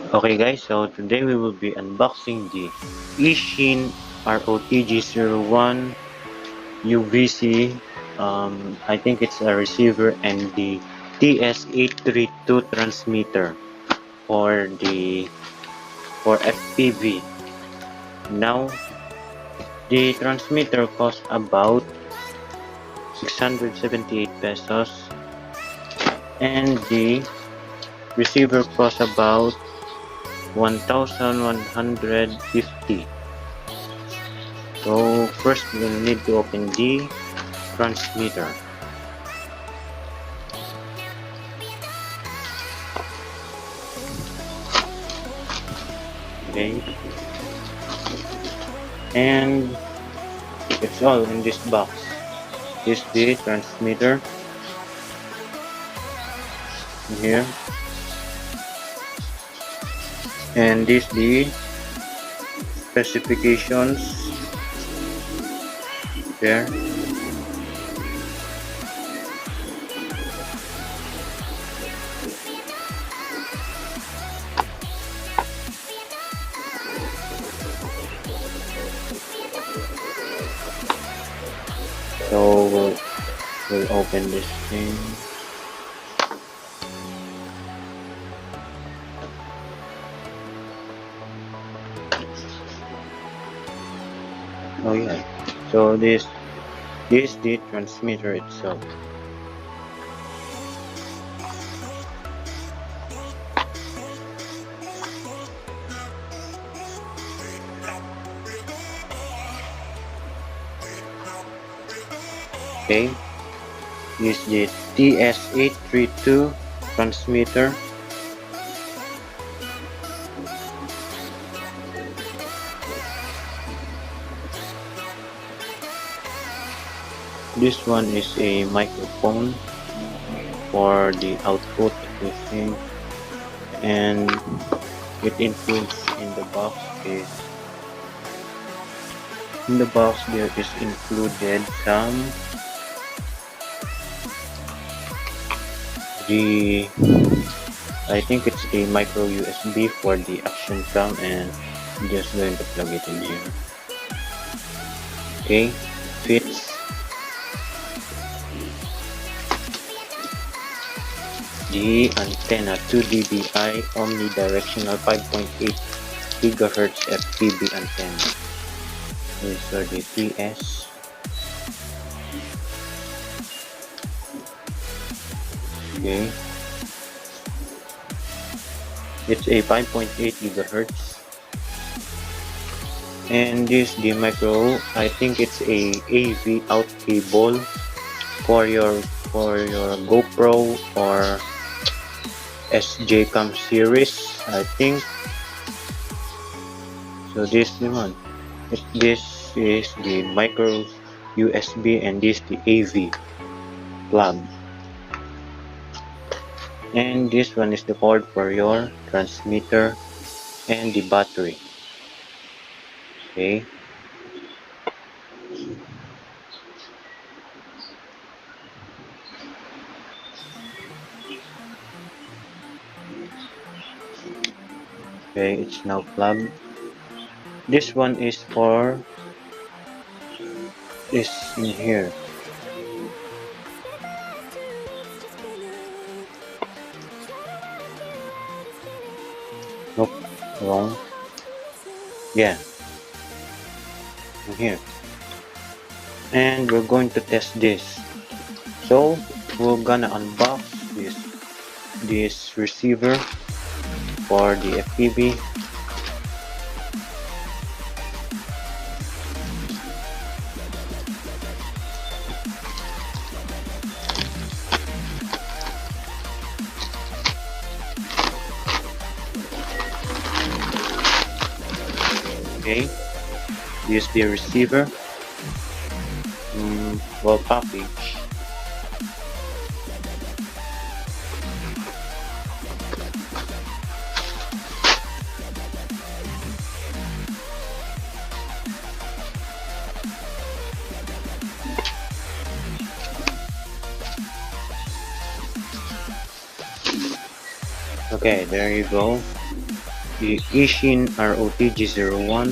Okay guys, so today we will be unboxing the Eachine ROTG01 UVC. I think it's a receiver, and the TS832 transmitter for FPV. Now the transmitter costs about 678 pesos, and the receiver costs about 1150. So first we'll need to open the transmitter. Okay, and it's all in this box. This is the transmitter here, and this the specifications there. So we'll open this thing. Oh yeah, so this is the transmitter itself. Okay, this is the TS832 transmitter. This one is a microphone for the output, I think, and it includes in the box there is included I think it's a micro USB for the Action Cam, and I'm just going to plug it in here. Okay, fits. The antenna 2 dBi omnidirectional 5.8 GHz FPV antenna. These are the TS. Okay, it's a 5.8 GHz, and this the micro. I think it's a AV out cable for your GoPro or Sjcam series, I think. So this one, this is the micro USB, and this the AV plug, and this one is the cord for your transmitter and the battery. Okay, it's now plugged. This one is for this in here. Nope, wrong. Yeah, in here. And we're going to test this. So we're gonna unbox this receiver for the FPV. Okay, this is the receiver. Well packaged. Okay, there you go. the Eachine ROTG01.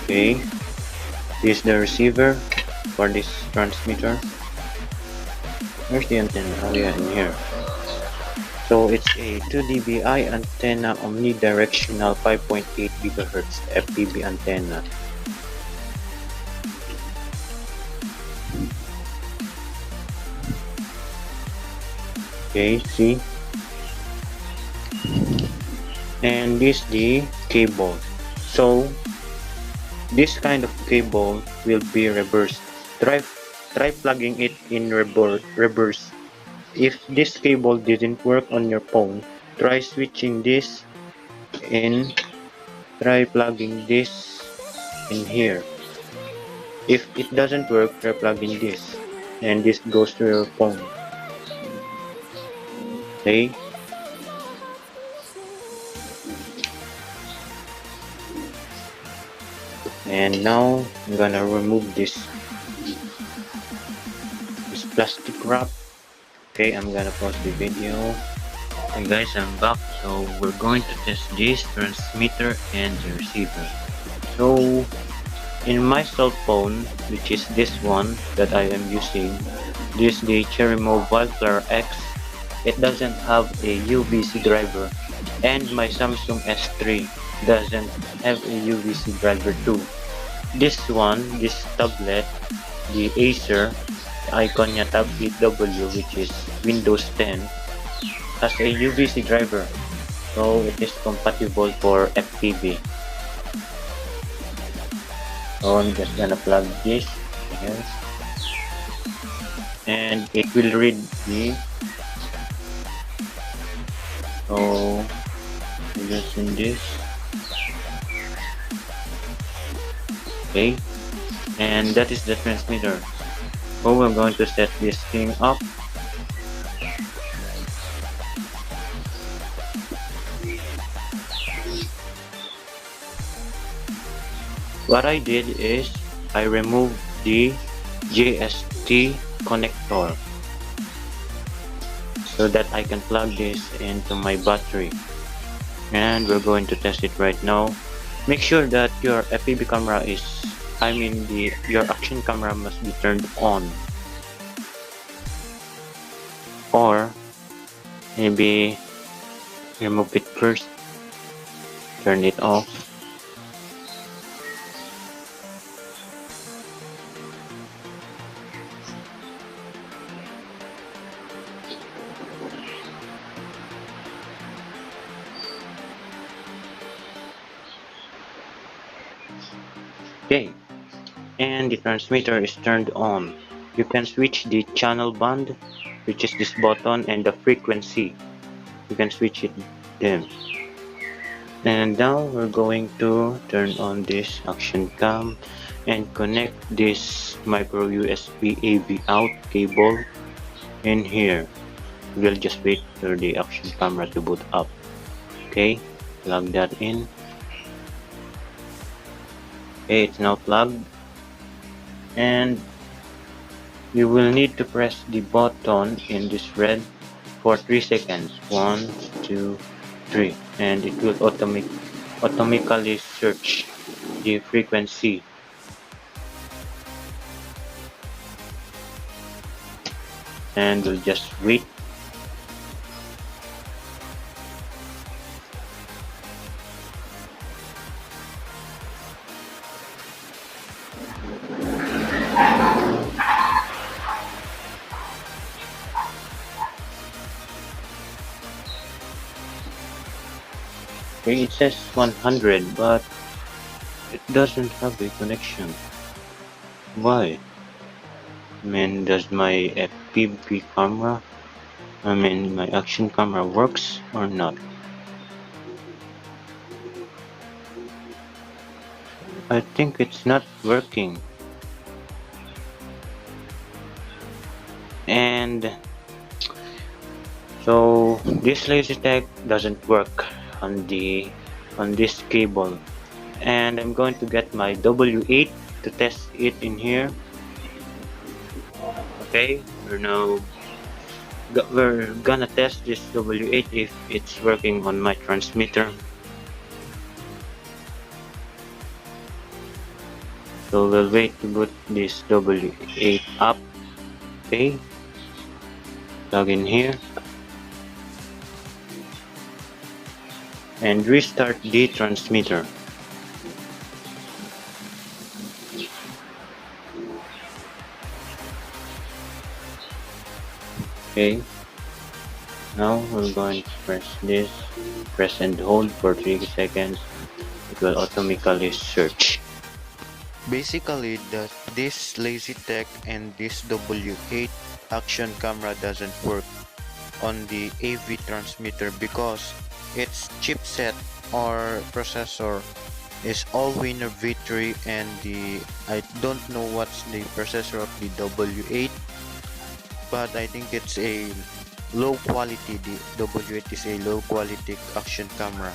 Okay, this is the receiver for this transmitter. Where's the antenna? Oh yeah, in here. So it's a 2 dBi antenna, omnidirectional 5.8 GHz FPV antenna. Okay, see? And this the cable. So this kind of cable will be reversed. Try plugging it in reverse. If this cable didn't work on your phone, try switching this in. Try plugging this in here. If it doesn't work, try plugging this, and this goes to your phone. Okay. And now I'm gonna remove this plastic wrap. Okay, I'm gonna pause the video. Hey guys, I'm back. So we're going to test this transmitter and the receiver. So in my cell phone, which is this one that I am using, this is the Cherry Wildflower X. It doesn't have a UVC driver, and my Samsung S3 doesn't have a UVC driver too. This one, this tablet, the Acer, the icon niya tab 8W, which is Windows 10, has a UVC driver, so it is compatible for FPV. So I'm just gonna plug this here, and it will read the. So using this. Okay, and that is the transmitter. So we're going to set this thing up. What I did is I removed the JST connector so that I can plug this into my battery, and we're going to test it right now. Make sure that your FPV camera is, your action camera must be turned on, or maybe remove it first, turn it off. Okay, and the transmitter is turned on. You can switch the channel band, which is this button, and the frequency. You can switch it then. And now we're going to turn on this action cam and connect this micro USB AV out cable in here. We'll just wait for the action camera to boot up. Okay, plug that in. Okay, it's now plugged, and you will need to press the button in this red for 3 seconds. 1, 2, 3, and it will automatically search the frequency. And we'll just wait. Okay, it says 100, but it doesn't have a connection. Why? Does my FPV camera, my action camera works or not? I think it's not working. And so this lazy tag doesn't work on this cable, and I'm going to get my W8 to test it in here. Okay, we're now we're gonna test this W8 if it's working on my transmitter. So we'll wait to boot this W8 up. Okay, plug in here and restart the transmitter. Okay, now we're going to press this, press and hold for 3 seconds. It will automatically search. Basically, this Lazy Tech and this W8 Action Camera doesn't work on the AV transmitter because its chipset or processor is all-winner V3, and I don't know what's the processor of the W8, but I think it's a low quality. The W8 is a low quality action camera.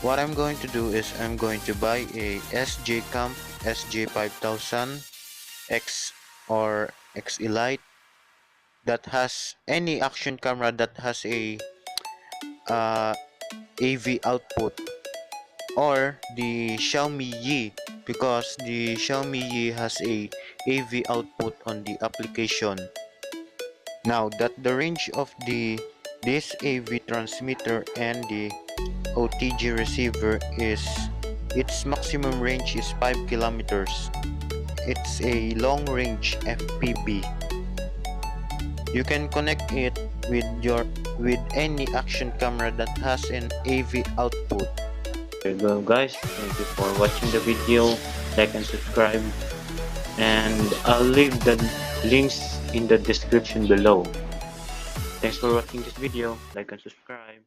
What I'm going to do is I'm going to buy a Sjcam SJ5000x or X Elite that has any action camera that has a AV output, or the Xiaomi Yi, because the Xiaomi Yi has a AV output on the application. Now that the range of this AV transmitter and the OTG receiver is, its maximum range is 5 kilometers. It's a long range FPV. You can connect it with any action camera that has an AV output. There you go, guys. Thank you for watching the video. Like and subscribe, and I'll leave the links in the description below. Thanks for watching this video. Like and subscribe.